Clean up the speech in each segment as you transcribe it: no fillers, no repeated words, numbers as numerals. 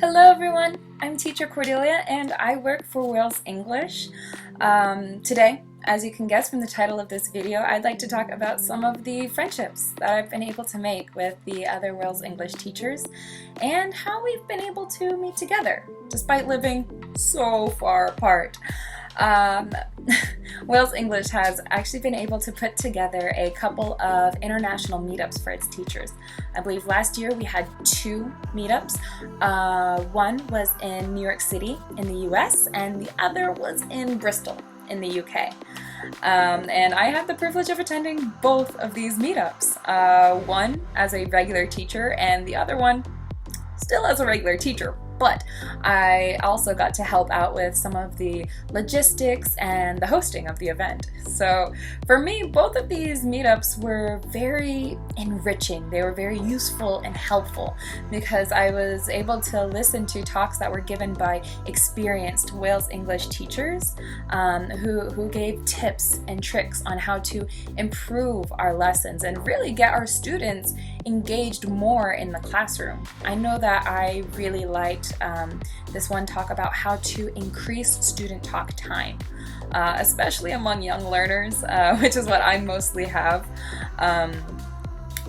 Hello everyone, I'm teacher Cordelia and I work for Wales English. Today, as you can guess from the title of this video, I'd like to talk about some of the friendships that I've been able to make with the other Wales English teachers and how we've been able to meet together despite living so far apart. Wales English has actually been able to put together a couple of international meetups for its teachers. I believe last year we had 2 meetups. One was in New York City in the US and the other was in Bristol in the UK. And I had the privilege of attending both of these meetups. One as a regular teacher and the other one still as a regular teacher. But I also got to help out with some of the logistics and the hosting of the event. So for me, both of these meetups were very enriching. They were very useful and helpful because I was able to listen to talks that were given by experienced Wales English teachers who gave tips and tricks on how to improve our lessons and really get our students engaged more in the classroom. I know that I really liked this one talk about how to increase student talk time, especially among young learners, which is what I mostly have.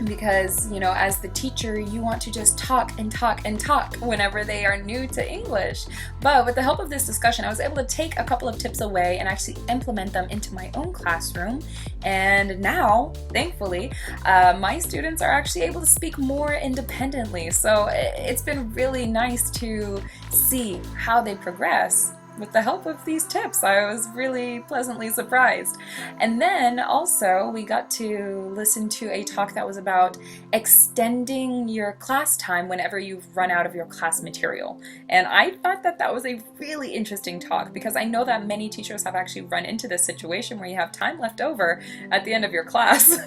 Because, you know, as the teacher, you want to just talk and talk and talk whenever they are new to English. But with the help of this discussion, I was able to take a couple of tips away and actually implement them into my own classroom. And now, thankfully, my students are actually able to speak more independently. So it's been really nice to see how they progress with the help of these tips. I was really pleasantly surprised. And then also we got to listen to a talk that was about extending your class time whenever you've run out of your class material. And I thought that that was a really interesting talk because I know that many teachers have actually run into this situation where you have time left over at the end of your class.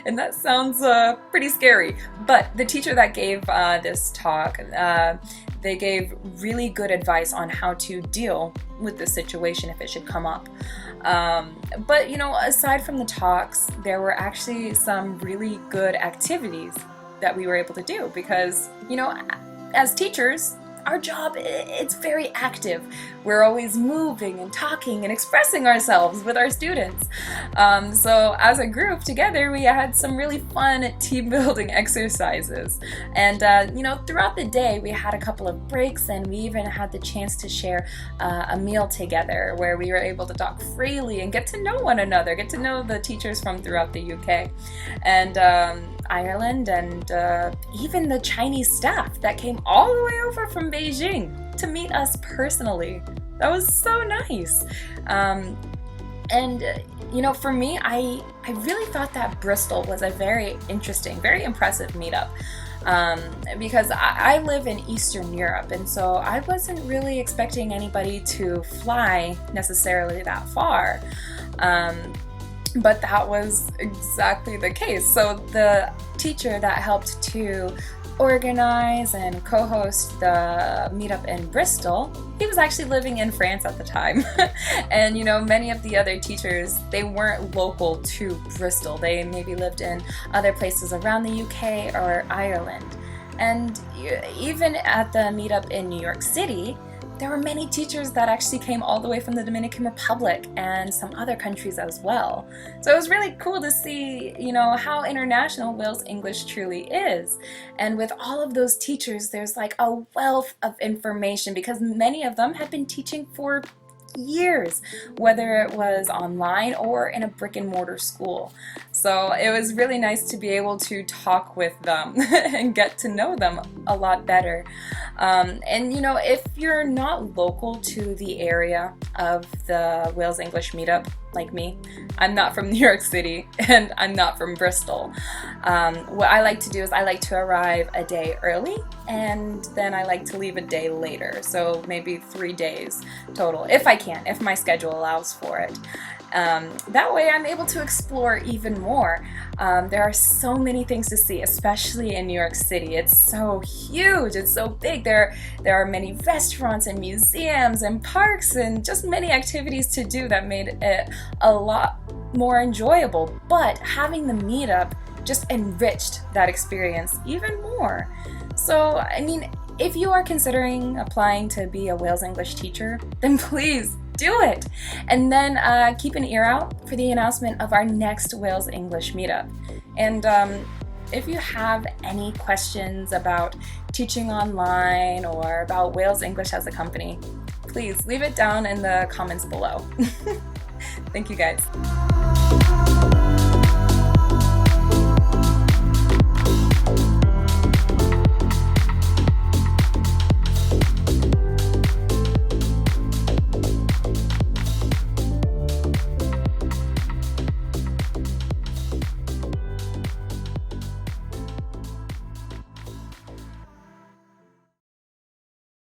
And that sounds pretty scary. But the teacher that gave this talk, they gave really good advice on how to deal with this situation if it should come up. But you know, aside from the talks, there were actually some really good activities that we were able to do because, you know, as teachers, our job, it's very active. We're always moving and talking and expressing ourselves with our students. So as a group together, we had some really fun team building exercises. And you know, throughout the day, we had a couple of breaks and we even had the chance to share a meal together where we were able to talk freely and get to know one another, get to know the teachers from throughout the UK. And Ireland and even the Chinese staff that came all the way over from Beijing to meet us personally. That was so nice. And you know, for me, I really thought that Bristol was a very interesting, very impressive meetup. Because I live in Eastern Europe, and so I wasn't really expecting anybody to fly necessarily that far. But that was exactly the case. So the teacher that helped to organize and co-host the meetup in Bristol, he was actually living in France at the time. And you know, many of the other teachers, they weren't local to Bristol. They maybe lived in other places around the UK or Ireland. And even at the meetup in New York City, there were many teachers that actually came all the way from the Dominican Republic and some other countries as well. So it was really cool to see, you know, how international Wales English truly is. And with all of those teachers, there's like a wealth of information because many of them had been teaching for years, whether it was online or in a brick and mortar school. So it was really nice to be able to talk with them and get to know them a lot better. And you know, if you're not local to the area of the Wales English meetup, like me, I'm not from New York City and I'm not from Bristol. What I like to do is I like to arrive a day early and then I like to leave a day later. So maybe 3 days total, if I can, if my schedule allows for it. That way I'm able to explore even more. There are so many things to see, especially in New York City. It's so huge, it's so big. There are many restaurants and museums and parks and just many activities to do that made it a lot more enjoyable. But having the meetup just enriched that experience even more. So, I mean, If you are considering applying to be a Wales English teacher, then please do it! And then keep an ear out for the announcement of our next Wales English meetup. And if you have any questions about teaching online or about Wales English as a company, please leave it down in the comments below. Thank you guys.